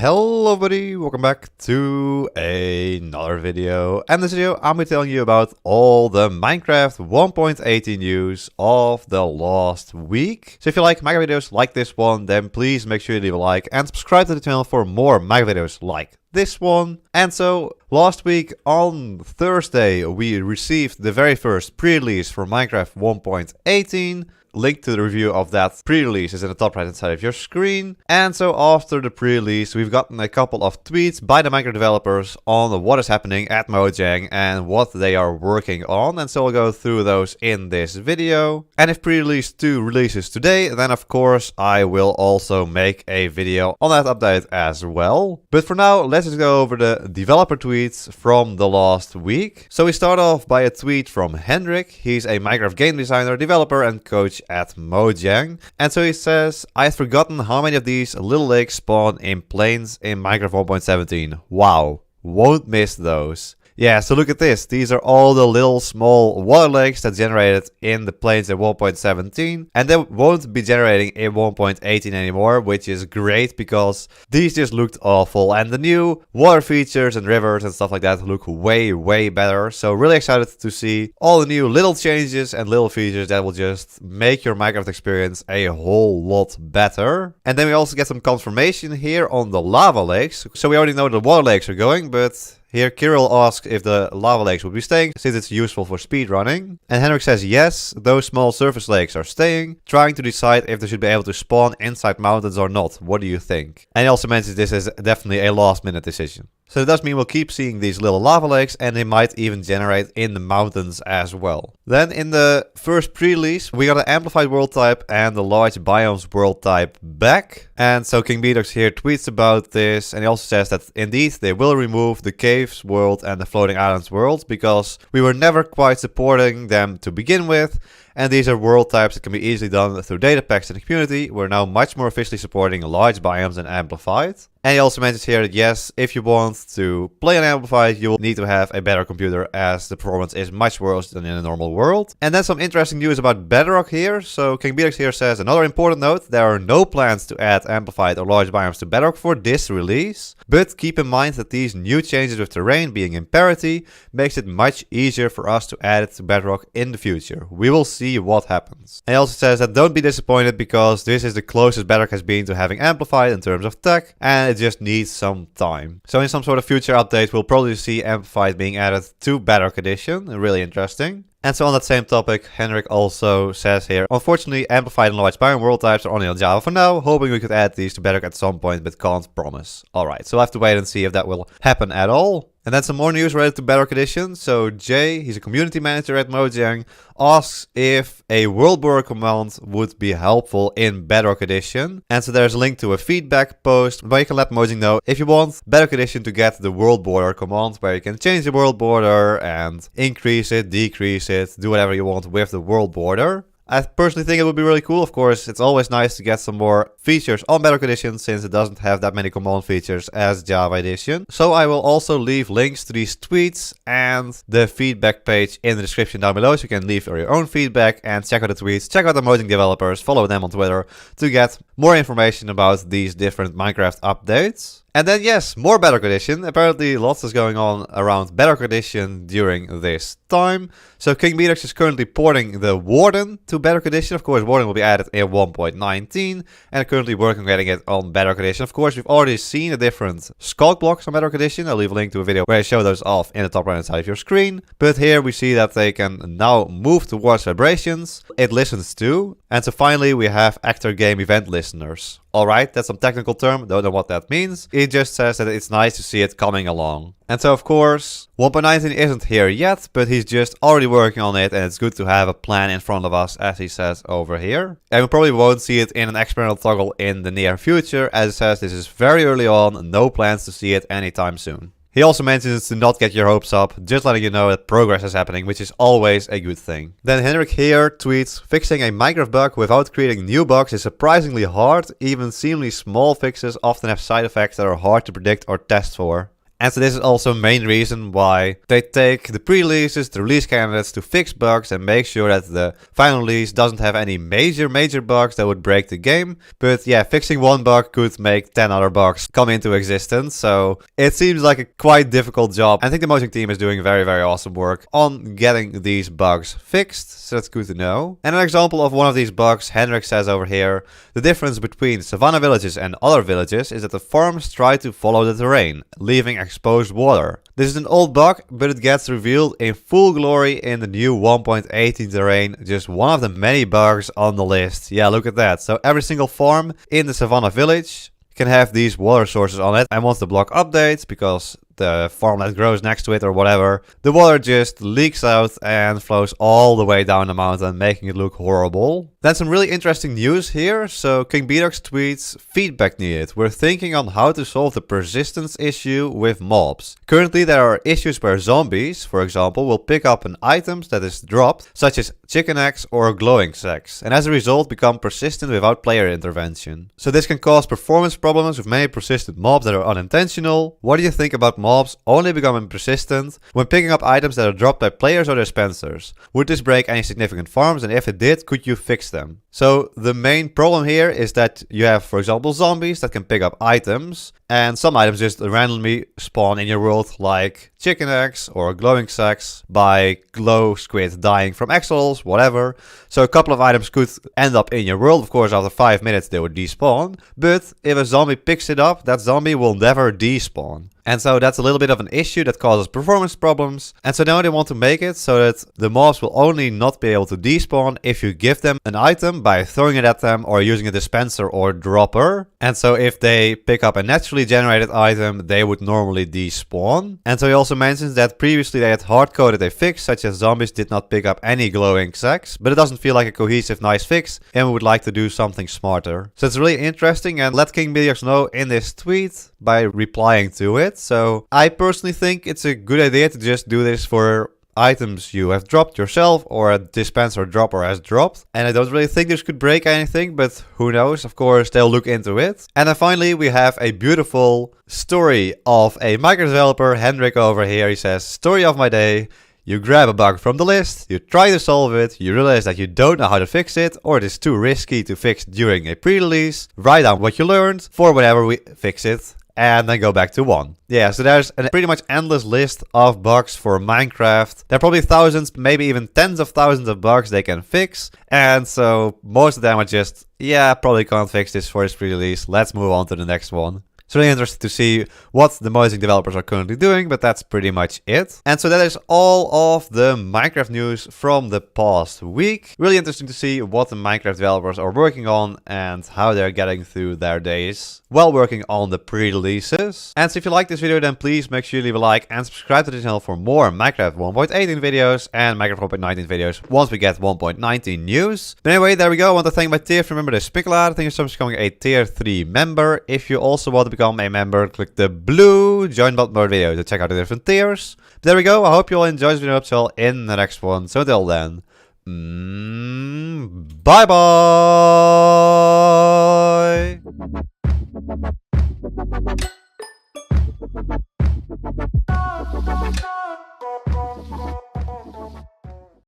Hello everybody, welcome back to another video. And in this video I'm going to be telling you about all the Minecraft 1.18 news of the last week. So if you like Minecraft videos like this one, then please make sure you leave a like and subscribe to the channel for more Minecraft videos like this one. And so last week on Thursday we received the very first pre-release for Minecraft 1.18. Link to the review of that pre-release is in the top right hand side of your screen. And so after the pre-release we've gotten a couple of tweets by the Minecraft developers on what is happening at Mojang and what they are working on. And so I'll go through those in this video. And if pre-release 2 releases today, then of course I will also make a video on that update as well. But for now, let's just go over the developer tweets from the last week. So we start off by a tweet from Hendrik. He's a Minecraft game designer, developer and coach at Mojang. And so he says, I had forgotten how many of these little lakes spawn in plains in Minecraft 1.17. Wow, won't miss those. Yeah, so look at this. These are all the little small water lakes that generated in the plains in 1.17. And they won't be generating in 1.18 anymore, which is great because these just looked awful. And the new water features and rivers and stuff like that look way better. So really excited to see all the new little changes and little features that will just make your Minecraft experience a whole lot better. And then we also get some confirmation here on the lava lakes. So we already know the water lakes are going, but here, Kirill asks if the lava lakes will be staying, since it's useful for speedrunning. And Henrik says yes, those small surface lakes are staying, trying to decide if they should be able to spawn inside mountains or not. What do you think? And he also mentions this is definitely a last minute decision. So it does mean we'll keep seeing these little lava lakes and they might even generate in the mountains as well. Then in the first pre-release we got an amplified world type and the large biomes world type back. And so King Bedox here tweets about this and he also says that indeed they will remove the caves world and the floating islands world because we were never quite supporting them to begin with. And these are world types that can be easily done through data packs in the community. We're now much more officially supporting large biomes and amplified. And he also mentions here that yes, if you want to play on Amplified, you will need to have a better computer as the performance is much worse than in a normal world. And then some interesting news about Bedrock here. So King Bedox here says, another important note, there are no plans to add Amplified or large biomes to Bedrock for this release. But keep in mind that these new changes with terrain being in parity makes it much easier for us to add it to Bedrock in the future. We will see what happens. And he also says that don't be disappointed because this is the closest Bedrock has been to having Amplified in terms of tech. And it just needs some time. So in some sort of future update, we'll probably see Amplified being added to Bedrock Edition. Really interesting. And so on that same topic, Henrik also says here, unfortunately, Amplified and large biome world types are only on Java for now, hoping we could add these to Bedrock at some point, but can't promise. Alright, so we'll have to wait and see if that will happen at all. And then some more news related to Bedrock Edition. So Jay, he's a community manager at Mojang, asks if a world border command would be helpful in Bedrock Edition. And so there's a link to a feedback post where you can let Mojang know if you want Bedrock Edition to get the world border command, where you can change the world border and increase it, decrease it, do whatever you want with the world border. I personally think it would be really cool. Of course, it's always nice to get some more features on Bedrock Edition since it doesn't have that many command features as Java Edition. So I will also leave links to these tweets and the feedback page in the description down below so you can leave your own feedback and check out the tweets, check out the Mojang developers, follow them on Twitter to get more information about these different Minecraft updates. And then yes, more Bedrock Edition. Apparently lots is going on around Bedrock Edition during this time. So King Bedox is currently porting the Warden to Bedrock Edition. Of course, Warden will be added in 1.19 and currently working on getting it on Bedrock Edition. Of course, we've already seen the different sculk blocks on Bedrock Edition. I'll leave a link to a video where I show those off in the top right hand side of your screen. But here we see that they can now move towards vibrations. It listens to. And so finally we have actor game event listeners. Alright, that's some technical term, don't know what that means. It just says that it's nice to see it coming along. And so of course, 1.19 isn't here yet, but he's just already working on it and it's good to have a plan in front of us, as he says over here. And we probably won't see it in an experimental toggle in the near future, as it says this is very early on, no plans to see it anytime soon. He also mentions to not get your hopes up, just letting you know that progress is happening, which is always a good thing. Then Henrik here tweets, fixing a Minecraft bug without creating new bugs is surprisingly hard, even seemingly small fixes often have side effects that are hard to predict or test for. And so this is also main reason why they take the pre-releases, the release candidates to fix bugs and make sure that the final release doesn't have any major bugs that would break the game. But yeah, fixing one bug could make 10 other bugs come into existence. So it seems like a quite difficult job. I think the Mojang team is doing very awesome work on getting these bugs fixed. So that's good to know. And an example of one of these bugs, Henrik says over here, the difference between savanna villages and other villages is that the farms try to follow the terrain, leaving exposed water. This is an old bug, but it gets revealed in full glory in the new 1.18 terrain, just one of the many bugs on the list. Yeah, look at that. So every single farm in the savanna village can have these water sources on it, and once the block updates, because the farmland grows next to it or whatever, the water just leaks out and flows all the way down the mountain, making it look horrible. Then some really interesting news here. So King Bedox tweets, feedback needed. We're thinking on how to solve the persistence issue with mobs. Currently there are issues where zombies, for example, will pick up an item that is dropped, such as chicken eggs or glowing sacks, and as a result become persistent without player intervention. So this can cause performance problems with many persistent mobs that are unintentional. What do you think about mobs only becoming persistent when picking up items that are dropped by players or dispensers? Would this break any significant farms, and if it did, could you fix them? So the main problem here is that you have, for example, zombies that can pick up items, and some items just randomly spawn in your world, like chicken eggs or glowing sacks by glow squid dying from egg souls, whatever. So a couple of items could end up in your world. Of course, after 5 minutes they would despawn, but if a zombie picks it up, that zombie will never despawn. And so that's a little bit of an issue that causes performance problems. And so now they want to make it so that the mobs will only not be able to despawn if you give them an item by throwing it at them or using a dispenser or dropper. And so if they pick up a naturally generated item, they would normally despawn. And so he also mentions that previously they had hard-coded a fix, such as zombies did not pick up any glowing sacks, but it doesn't feel like a cohesive, nice fix, and we would like to do something smarter. So it's really interesting, and let King Bedox know in this tweet by replying to it. So I personally think it's a good idea to just do this for items you have dropped yourself or a dispenser dropper has dropped. And I don't really think this could break anything, but who knows? Of course, they'll look into it. And then finally, we have a beautiful story of a Minecraft developer, Hendrik over here. He says, story of my day. You grab a bug from the list, you try to solve it, you realize that you don't know how to fix it, or it is too risky to fix during a pre-release. Write down what you learned for whenever we fix it, and then go back to 1. Yeah, so there's a pretty much endless list of bugs for Minecraft. There are probably thousands, maybe even tens of thousands of bugs they can fix. And so most of them are just, yeah, probably can't fix this for this pre-release. Let's move on to the next one. It's really interesting to see what the Mojang developers are currently doing, but that's pretty much it. And so that is all of the Minecraft news from the past week. Really interesting to see what the Minecraft developers are working on and how they're getting through their days while working on the pre-releases. And so if you like this video, then please make sure you leave a like and subscribe to the channel for more Minecraft 1.18 videos and Minecraft 1.19 videos once we get 1.19 news. But anyway, there we go. I want to thank my tier member, the Spickler. Thank you so much for becoming a tier 3 member. If you also want to become a member, click the blue join button below the video to check out the different tiers. But there we go. I hope you all enjoyed this video. So in the next one. So until then, bye bye.